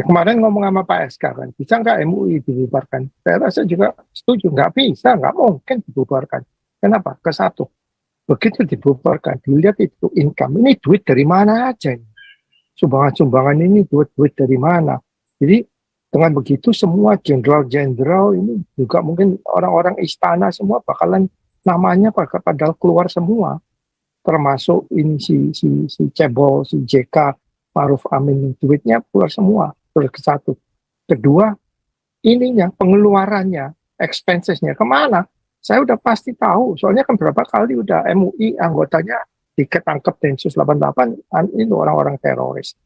Kemarin ngomong sama Pak SK kan, bisa nggak MUI dibubarkan? Saya rasa juga setuju, nggak bisa, nggak mungkin dibubarkan. Kenapa? Ke satu, begitu dibubarkan, dilihat itu income, ini duit dari mana aja ini? Sumbangan-sumbangan ini duit dari mana? Jadi dengan begitu semua jenderal-jenderal ini juga mungkin orang-orang istana semua bakalan namanya padahal keluar semua, termasuk ini si Cebol, si JK, Maruf Amin, duitnya keluar semua. Terus ke satu. Kedua, ininya pengeluarannya, expensesnya kemana? Saya udah pasti tahu, soalnya kan berapa kali udah MUI anggotanya diketangkep Densus 88 itu orang-orang teroris.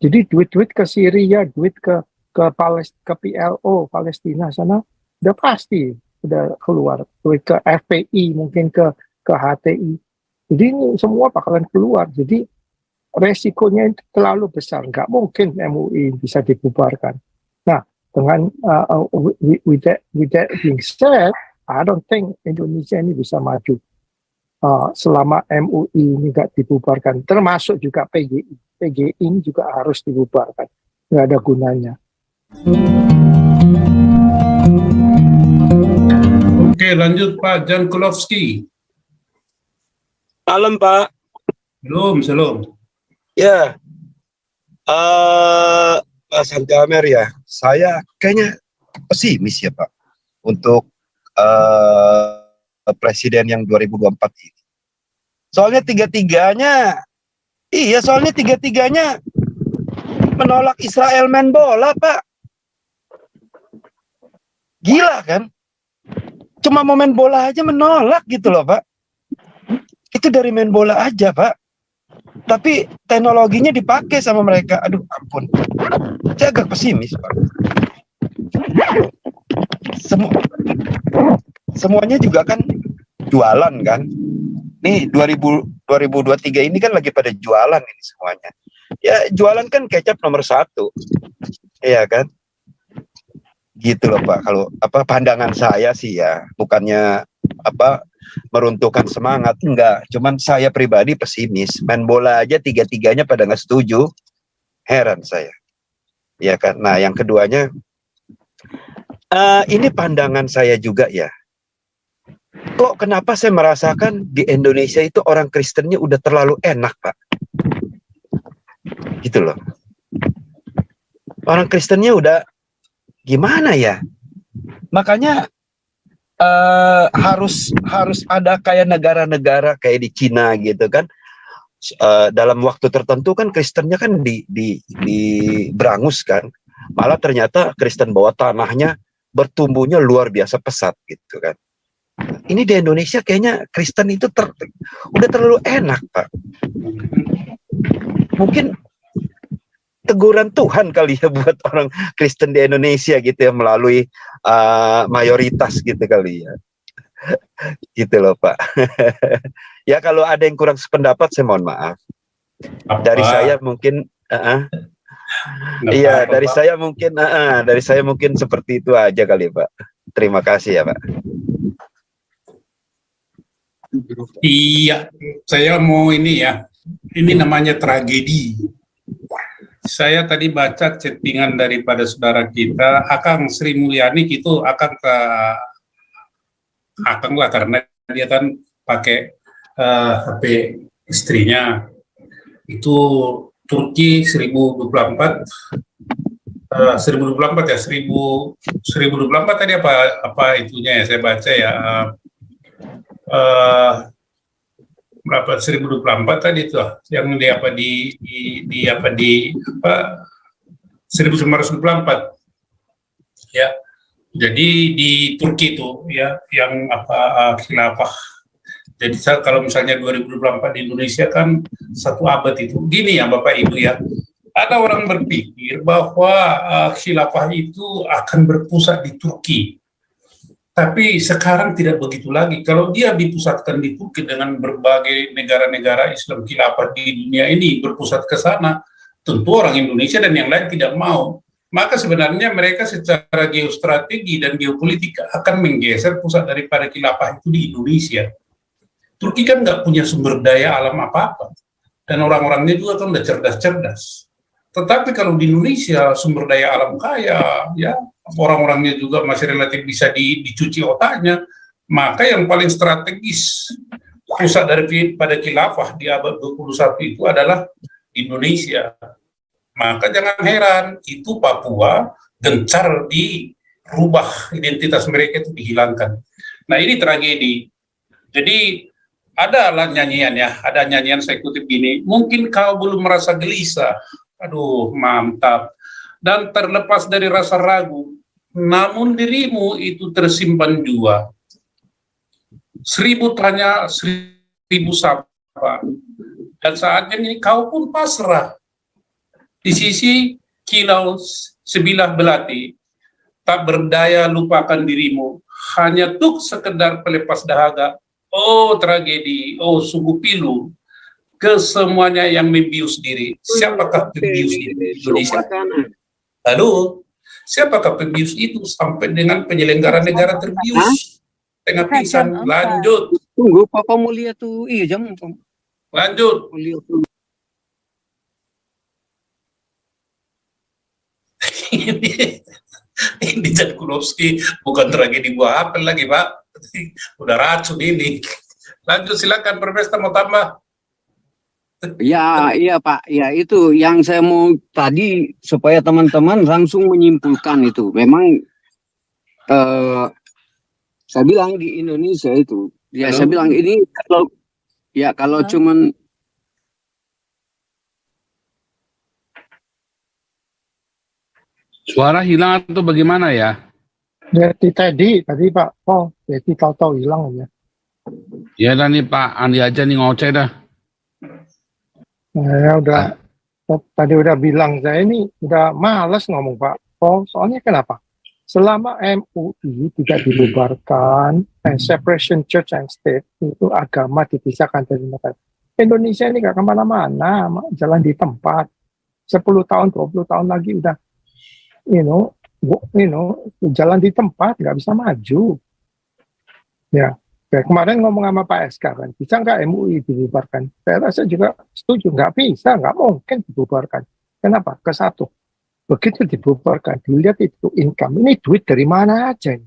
Jadi duit-duit ke Syria, duit ke PLO Palestina sana udah pasti udah keluar. Duit ke FPI, mungkin ke HTI. Jadi ini semua bakalan keluar. Jadi resikonya itu terlalu besar, nggak mungkin MUI bisa dibubarkan. Nah, dengan with that being said, I don't think Indonesia ini bisa maju selama MUI ini nggak dibubarkan, termasuk juga PGI. PGI ini juga harus dibubarkan, nggak ada gunanya. Oke, lanjut Pak Jan Kulowski. Malam Pak. Belum. Ya, Pak Santi Amer ya, saya kayaknya pesimis ya Pak untuk presiden yang 2024 ini. Soalnya tiga-tiganya menolak Israel main bola Pak. Gila kan? Cuma mau main bola aja menolak gitu loh Pak. Itu dari main bola aja Pak. Tapi teknologinya dipakai sama mereka. Aduh ampun. Saya agak pesimis Pak. Semuanya juga kan jualan kan. Nih 2023 ini kan lagi pada jualan ini semuanya. Ya jualan kan kecap nomor 1. Iya kan? Gitu loh Pak. Kalau pandangan saya sih ya, bukannya meruntuhkan semangat, enggak. Cuman saya pribadi pesimis. Main bola aja tiga-tiganya pada nggak setuju. Heran saya. Ya kan. Nah yang keduanya, ini pandangan saya juga ya. Kok kenapa saya merasakan di Indonesia itu orang Kristennya udah terlalu enak Pak? Gitu loh. Orang Kristennya udah gimana ya? Makanya harus ada kayak negara-negara kayak di Cina gitu kan. Dalam waktu tertentu kan Kristennya kan diberangus kan. Malah ternyata Kristen bawah tanahnya bertumbuhnya luar biasa pesat gitu kan. Ini di Indonesia kayaknya Kristen itu udah terlalu enak Pak. Mungkin teguran Tuhan kali ya buat orang Kristen di Indonesia gitu ya, melalui mayoritas gitu kali ya. Gitu loh Pak. Ya kalau ada yang kurang sependapat saya mohon maaf. Dari saya mungkin iya dari saya mungkin seperti itu aja kali Pak. Terima kasih ya Pak. Iya, saya mau ini ya. Ini namanya tragedi. Saya tadi baca chattingan daripada saudara kita, Akang Sri Mulyani itu Akang lah karena dia kan pakai HP istrinya. Itu Turki 1024 ya 1024 tadi apa itunya ya saya baca ya berapa 1024 tadi tuh yang di 1924 ya. Jadi di Turki itu ya yang khilafah. Jadi kalau misalnya 2024 di Indonesia kan 1 abad itu. Gini ya Bapak Ibu ya. Ada orang berpikir bahwa khilafah itu akan berpusat di Turki. Tapi sekarang tidak begitu lagi. Kalau dia dipusatkan di Turki dengan berbagai negara-negara Islam khilafah di dunia ini berpusat ke sana, tentu orang Indonesia dan yang lain tidak mau. Maka sebenarnya mereka secara geostrategi dan geopolitik akan menggeser pusat daripada khilafah itu di Indonesia. Turki kan nggak punya sumber daya alam apa-apa. Dan orang-orangnya juga kan udah cerdas-cerdas. Tetapi kalau di Indonesia sumber daya alam kaya, ya orang-orangnya juga masih relatif bisa dicuci otaknya, maka yang paling strategis pusat pada khilafah di abad 21 itu adalah Indonesia. Maka jangan heran itu Papua gencar dirubah, identitas mereka itu dihilangkan. Nah ini tragedi. Jadi ada nyanyian ya, ada nyanyian saya kutip gini, mungkin kau belum merasa gelisah, aduh mantap, dan terlepas dari rasa ragu, namun dirimu itu tersimpan jua. 1000 tanya, 1000 sapa, dan saatnya ini kau pun pasrah. Di sisi kilau sebilah belati, tak berdaya lupakan dirimu, hanya tuk sekedar pelepas dahaga. Oh tragedi, oh sungguh pilu, kesemuanya yang membius diri. Siapakah pembius diri Indonesia? Lalu, siapakah pembius itu sampai dengan penyelenggara negara terbius? Tengah pingsan, lanjut. Tunggu, Papa mau lihat tuh. Iya, jam. Lanjut. Ini Jan Kulowski bukan tragedi buah apel lagi, Pak. Udah racun ini. Lanjut, silakan Profesor mau tambah. Ya, iya Pak. Ya itu yang saya mau tadi supaya teman-teman langsung menyimpulkan itu. Memang saya bilang di Indonesia itu, ya saya bilang ini kalau cuman suara hilang atau bagaimana ya? Dari tadi Pak, jadi tahu-tahu hilang aja. Ya dan nih Pak Andi aja nih ngoceh dah. Saya tadi udah bilang, saya ini udah malas ngomong Pak. Soalnya kenapa? Selama MUI tidak dibubarkan, separation church and state, itu agama dipisahkan dari negara. Indonesia ini gak kemana-mana, jalan di tempat. 10 tahun, 20 tahun lagi udah, jalan di tempat, gak bisa maju. Ya, kemarin ngomong sama Pak SK kan, bisa nggak MUI dibubarkan? Saya rasa juga setuju, nggak bisa, nggak mungkin dibubarkan. Kenapa? Kesatu. Begitu dibubarkan, dilihat itu income, ini duit dari mana aja ini?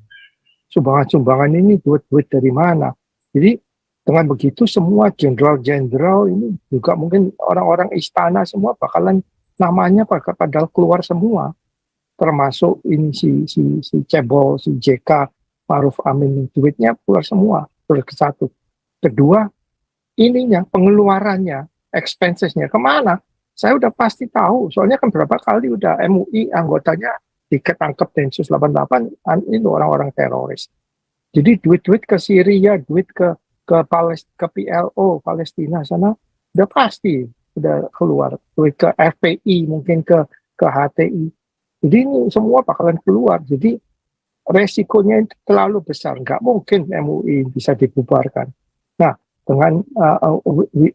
Sumbangan-sumbangan ini duit dari mana? Jadi dengan begitu semua jenderal-jenderal ini juga mungkin orang-orang istana semua bakalan namanya padahal keluar semua, termasuk ini si Cebol, si JK, Maruf Amin, duitnya keluar semua. Satu. Kedua, ininya pengeluarannya, expensesnya kemana? Saya udah pasti tahu, soalnya kan berapa kali udah MUI anggotanya diketangkep Densus 88 itu orang-orang teroris. Jadi duit-duit ke Syria, duit ke PLO Palestina sana udah pasti udah keluar. Duit ke FPI mungkin ke HTI. Jadi ini semua bakalan keluar. Jadi resikonya itu terlalu besar, nggak mungkin MUI bisa dibubarkan. Nah, dengan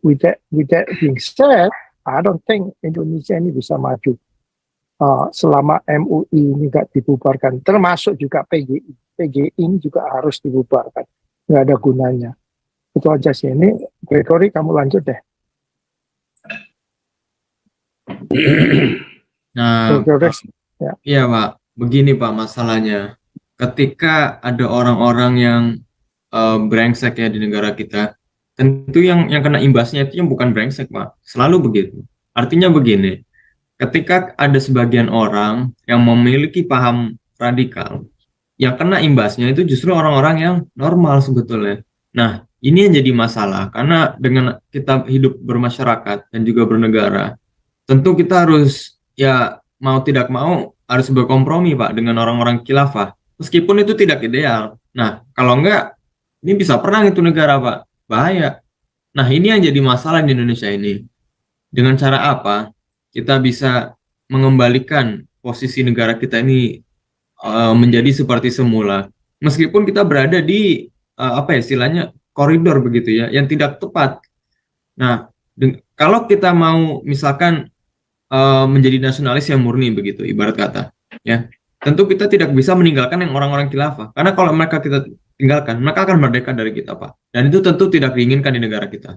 with that being said, I don't think Indonesia ini bisa maju selama MUI ini nggak dibubarkan, termasuk juga PGI. PGI ini juga harus dibubarkan, nggak ada gunanya. Itu aja sih. Ini Gregory, kamu lanjut deh. Nah, Gregory, iya Pak, begini Pak masalahnya. Ketika ada orang-orang yang brengsek ya di negara kita, tentu yang kena imbasnya itu yang bukan brengsek Pak, selalu begitu. Artinya begini, ketika ada sebagian orang yang memiliki paham radikal, yang kena imbasnya itu justru orang-orang yang normal sebetulnya. Nah, ini yang jadi masalah, karena dengan kita hidup bermasyarakat dan juga bernegara, tentu kita harus, ya mau tidak mau, harus berkompromi Pak dengan orang-orang khilafah, meskipun itu tidak ideal. Nah, kalau enggak, ini bisa perang itu negara Pak, bahaya. Nah, ini yang jadi masalah di Indonesia ini. Dengan cara apa kita bisa mengembalikan posisi negara kita ini menjadi seperti semula, meskipun kita berada di istilahnya koridor begitu ya, yang tidak tepat. Nah, kalau kita mau misalkan menjadi nasionalis yang murni begitu, ibarat kata, ya, tentu kita tidak bisa meninggalkan yang orang-orang khilafah, karena kalau mereka kita tinggalkan, mereka akan merdeka dari kita, Pak. Dan itu tentu tidak diinginkan di negara kita.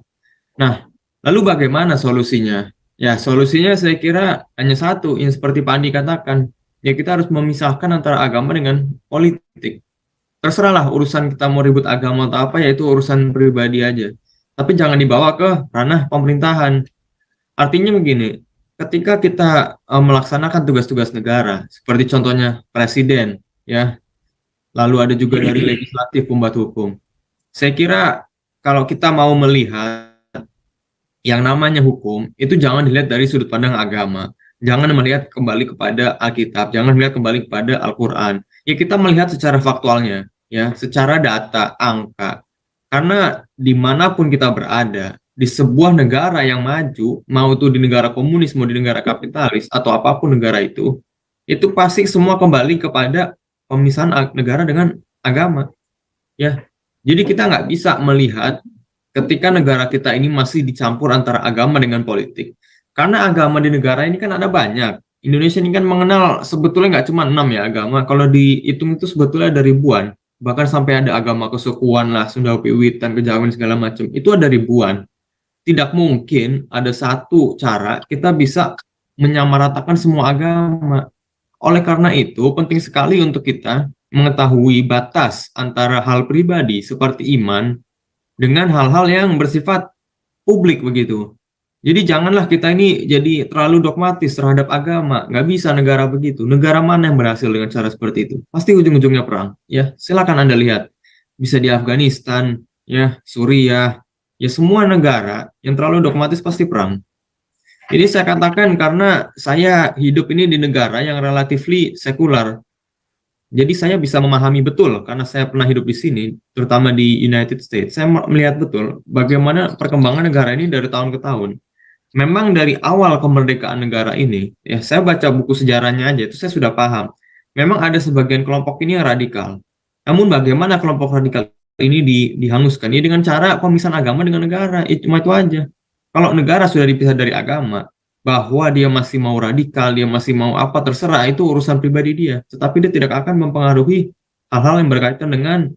Nah, lalu bagaimana solusinya? Ya, solusinya saya kira hanya satu, yang seperti Pak Andi katakan, ya kita harus memisahkan antara agama dengan politik. Terserahlah urusan kita mau ribut agama atau apa, ya itu urusan pribadi aja. Tapi jangan dibawa ke ranah pemerintahan. Artinya begini, ketika kita melaksanakan tugas-tugas negara, seperti contohnya presiden, ya, lalu ada juga dari legislatif pembuat hukum. Saya kira kalau kita mau melihat yang namanya hukum, itu jangan dilihat dari sudut pandang agama. Jangan melihat kembali kepada Alkitab, jangan melihat kembali kepada Al-Quran. Ya kita melihat secara faktualnya, ya, secara data, angka. Karena dimanapun kita berada, di sebuah negara yang maju, mau itu di negara komunis, mau di negara kapitalis, atau apapun negara itu pasti semua kembali kepada pemisahan negara dengan agama. Ya, jadi kita nggak bisa melihat ketika negara kita ini masih dicampur antara agama dengan politik. Karena agama di negara ini kan ada banyak. Indonesia ini kan mengenal sebetulnya nggak cuma 6 ya agama. Kalau dihitung itu sebetulnya ada ribuan. Bahkan sampai ada agama kesukuan lah, Sunda Wiwitan, Kejawen segala macam. Itu ada ribuan. Tidak mungkin ada satu cara kita bisa menyamaratakan semua agama. Oleh karena itu, penting sekali untuk kita mengetahui batas antara hal pribadi seperti iman dengan hal-hal yang bersifat publik begitu. Jadi janganlah kita ini jadi terlalu dogmatis terhadap agama. Nggak bisa negara begitu. Negara mana yang berhasil dengan cara seperti itu? Pasti ujung-ujungnya perang. Ya, silakan Anda lihat. Bisa di Afghanistan, ya, Suriah, ya semua negara yang terlalu dogmatis pasti perang. Jadi saya katakan karena saya hidup ini di negara yang relatively sekular. Jadi saya bisa memahami betul karena saya pernah hidup di sini, terutama di United States. Saya melihat betul bagaimana perkembangan negara ini dari tahun ke tahun. Memang dari awal kemerdekaan negara ini, ya saya baca buku sejarahnya aja, itu saya sudah paham. Memang ada sebagian kelompok ini yang radikal. Namun bagaimana kelompok radikal ini dihanguskan? Ya dengan cara pemisahan agama dengan negara, cuma itu aja. Kalau negara sudah dipisah dari agama, bahwa dia masih mau radikal, dia masih mau apa, terserah, itu urusan pribadi dia. Tetapi dia tidak akan mempengaruhi hal-hal yang berkaitan dengan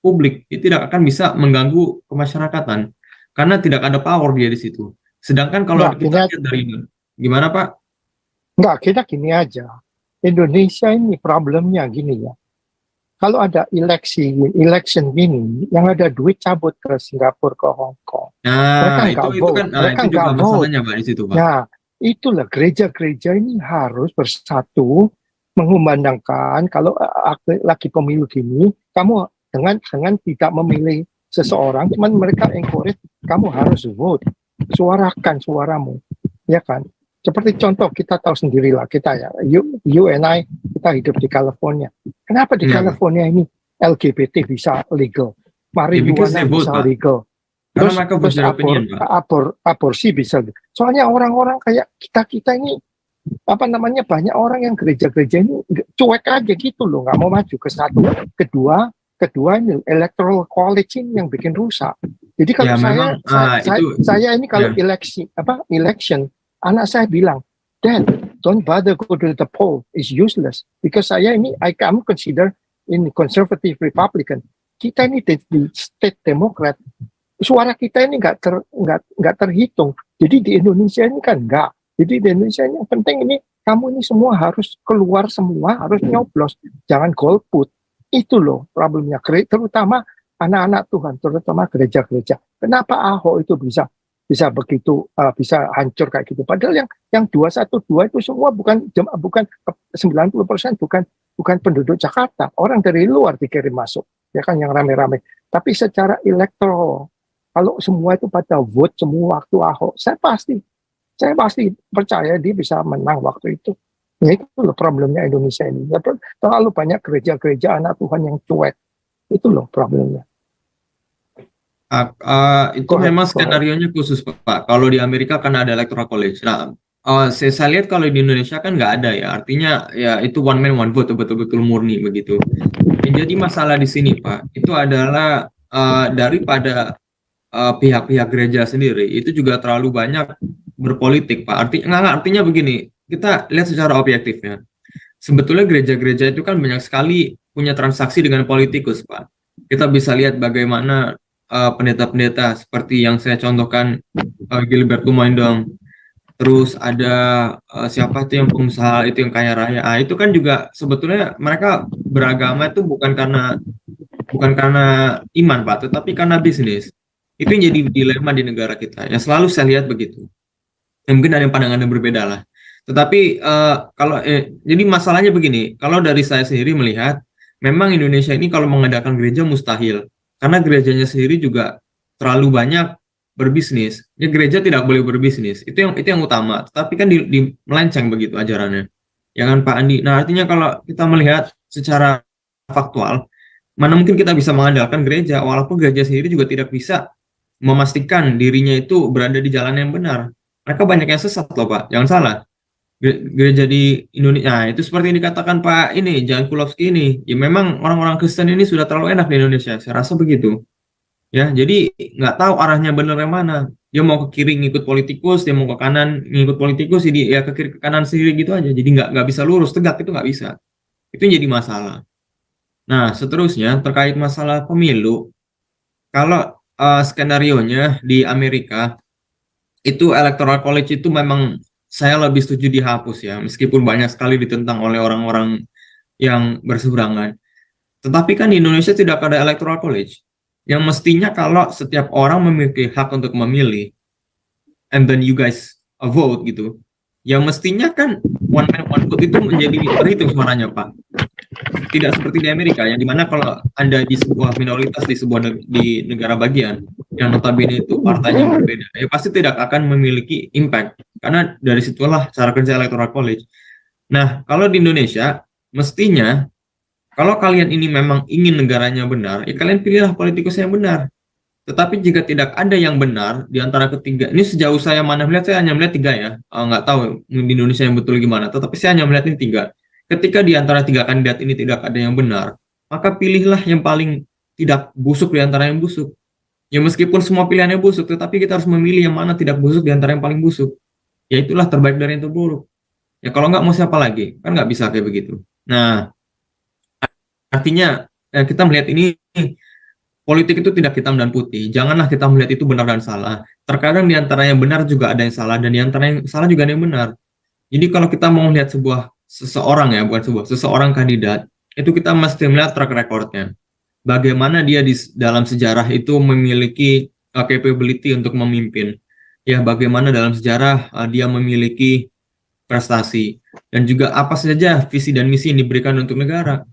publik. Dia tidak akan bisa mengganggu kemasyarakatan. Karena tidak ada power dia di situ. Sedangkan kalau kita lihat dari ini, gimana Pak? Enggak, kita gini aja. Indonesia ini problemnya gini ya. Kalau ada election gini, yang ada duit cabut ke Singapura, ke Hong Kong. Nah, itu kan itu juga masalahnya Pak di situ Pak. Nah, itulah gereja-gereja ini harus bersatu mengumandangkan kalau lagi pemilu gini, kamu dengan tidak memilih seseorang, cuman mereka encourage kamu harus vote. Suarakan suaramu, ya kan? Seperti contoh kita tahu sendirilah kita ya, you and I kita hidup di California. Kenapa di California ini LGBT bisa legal, marijuana bisa legal, terus aborsi bisa. Soalnya orang-orang kayak kita ini banyak orang yang gereja-gereja ini cuek aja gitu loh, nggak mau maju ke satu. Kedua ini electoral college ini yang bikin rusak. Jadi kalau saya ini kalau election, anak saya bilang, Dad, don't bother go to the poll, it's useless. Because saya ini, I am consider in conservative Republican. Kita ini di state Democrat, suara kita ini nggak terhitung. Jadi di Indonesia ini kan nggak. Jadi di Indonesia ini yang penting ini kamu ini semua harus keluar semua, harus nyoblos, jangan golput. Itu loh problemnya, terutama anak-anak Tuhan, terutama gereja-gereja. Kenapa Ahok itu bisa begitu bisa hancur kayak gitu? Padahal yang 212 itu semua bukan 90% bukan penduduk Jakarta, orang dari luar dikirim masuk, ya kan, yang rame-rame. Tapi secara elektoral, kalau semua itu pada vote semua waktu Ahok, saya pasti percaya dia bisa menang waktu itu. Ya itu loh problemnya Indonesia ini. Terlalu banyak gereja-gereja anak Tuhan yang cuek. Itu loh problemnya. Itu memang skenario-nya khusus Pak. Kalau di Amerika kan ada electoral college. Nah, saya lihat kalau di Indonesia kan nggak ada ya. Artinya ya itu one man one vote, betul-betul murni begitu. Jadi masalah di sini Pak, itu adalah daripada pihak-pihak gereja sendiri itu juga terlalu banyak berpolitik Pak. Artinya begini. Kita lihat secara objektifnya. Sebetulnya gereja-gereja itu kan banyak sekali punya transaksi dengan politikus, Pak. Kita bisa lihat bagaimana pendeta-pendeta seperti yang saya contohkan, Gilbert Tumandang, terus ada siapa itu yang pengusaha itu yang kaya raya. Itu kan juga sebetulnya mereka beragama itu bukan karena iman Pak, tetapi karena bisnis. Itu yang jadi dilema di negara kita. Ya selalu saya lihat begitu. Ya, mungkin ada yang pandangan yang berbeda lah. Tetapi jadi masalahnya begini, kalau dari saya sendiri melihat, memang Indonesia ini kalau mengadakan gereja mustahil, karena gerejanya sendiri juga terlalu banyak berbisnis. Ya gereja tidak boleh berbisnis, itu yang utama. Tetapi kan melenceng begitu ajarannya, ya kan Pak Andi. Nah artinya kalau kita melihat secara faktual, mana mungkin kita bisa mengandalkan gereja, walaupun gereja sendiri juga tidak bisa memastikan dirinya itu berada di jalan yang benar. Mereka banyak yang sesat loh Pak, jangan salah. Gereja di Indonesia, nah, itu seperti yang dikatakan Pak Jan Kulowski ini, ya memang orang-orang Kristen ini sudah terlalu enak di Indonesia, saya rasa begitu. Ya, jadi nggak tahu arahnya benar yang mana. Dia mau ke kiri ngikut politikus, dia mau ke kanan ngikut politikus, jadi ya ke kiri ke kanan sendiri gitu aja. Jadi nggak bisa lurus tegak, itu nggak bisa. Itu yang jadi masalah. Nah, seterusnya terkait masalah pemilu, kalau skenarionya di Amerika itu electoral college itu memang saya lebih setuju dihapus ya, meskipun banyak sekali ditentang oleh orang-orang yang berseberangan. Tetapi kan di Indonesia tidak ada electoral college, yang mestinya kalau setiap orang memiliki hak untuk memilih, and then you guys vote gitu, yang mestinya kan one man one vote itu menjadi terhitung suaranya Pak. Tidak seperti di Amerika, yang dimana kalau Anda di sebuah minoritas di negara bagian yang notabene itu partainya berbeda, ya pasti tidak akan memiliki impact, karena dari situlah cara kerja electoral college. Nah, kalau di Indonesia mestinya kalau kalian ini memang ingin negaranya benar, ya kalian pilihlah politikus yang benar. Tetapi jika tidak ada yang benar di antara ketiga, ini sejauh saya melihat, saya hanya melihat 3 ya. Nggak tahu di Indonesia yang betul gimana, tetapi saya hanya melihat ini 3. Ketika di antara 3 kandidat ini tidak ada yang benar, maka pilihlah yang paling tidak busuk di antara yang busuk. Ya meskipun semua pilihannya busuk, tetapi kita harus memilih yang mana tidak busuk di antara yang paling busuk. Ya itulah terbaik dari yang terburuk. Ya kalau nggak mau siapa lagi? Kan nggak bisa kayak begitu. Nah, artinya kita melihat ini, politik itu tidak hitam dan putih. Janganlah kita melihat itu benar dan salah. Terkadang di antara yang benar juga ada yang salah, dan di antara yang salah juga ada yang benar. Jadi kalau kita mau melihat seseorang ya, bukan seseorang kandidat, itu kita mesti melihat track record-nya. Bagaimana dia di dalam sejarah itu memiliki capability untuk memimpin. Ya, bagaimana dalam sejarah dia memiliki prestasi, dan juga apa saja visi dan misi yang diberikan untuk negara.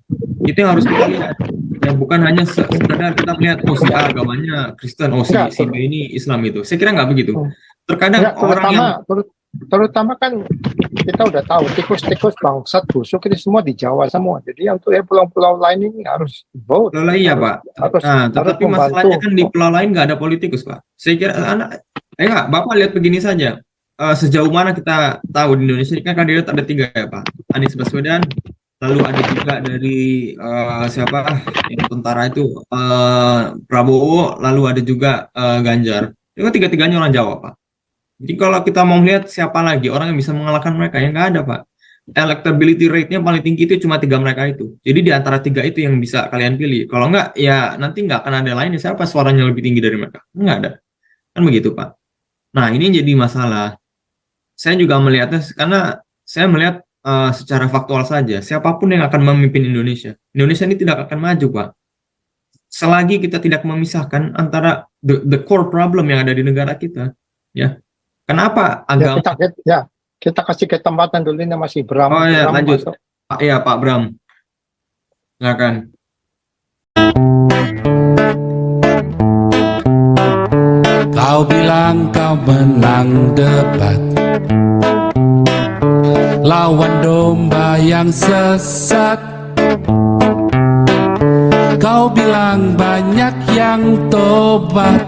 Itu yang harus kita lihat. Ya, bukan hanya sekedar kita melihat si A agamanya Kristen, si B ini Islam itu. Saya kira nggak begitu. Terkadang terutama kan kita udah tahu tikus-tikus bangsat busuk itu semua di Jawa semua. Jadi untuk pulau-pulau lain ini harus vote. Pulau iya Pak. Tetapi masalahnya kan di pulau lain nggak ada politikus Pak. Saya kira Bapak lihat begini saja. Sejauh mana kita tahu di Indonesia kan kandidat ada 3 ya Pak. Anies Baswedan, lalu ada juga dari siapa yang tentara itu Prabowo, lalu ada juga Ganjar. Itu kan 3-tiganya orang Jawa Pak. Jadi kalau kita mau lihat siapa lagi orang yang bisa mengalahkan mereka, yang nggak ada Pak. Electability rate-nya paling tinggi itu cuma 3 mereka itu. Jadi di antara 3 itu yang bisa kalian pilih. Kalau nggak ya nanti nggak akan ada lain, siapa suaranya lebih tinggi dari mereka. Nggak ada. Kan begitu Pak. Nah ini jadi masalah. Saya juga melihatnya karena saya melihat secara faktual saja, siapapun yang akan memimpin Indonesia ini tidak akan maju Pak. Selagi kita tidak memisahkan antara the core problem yang ada di negara kita, ya. Kenapa agama? Kita kasih kesempatan dulu ini masih Bram. Oh ya, lanjut. Pak Bram. Silakan. Kau bilang kau menang debat, lawan domba yang sesat. Kau bilang banyak yang tobat,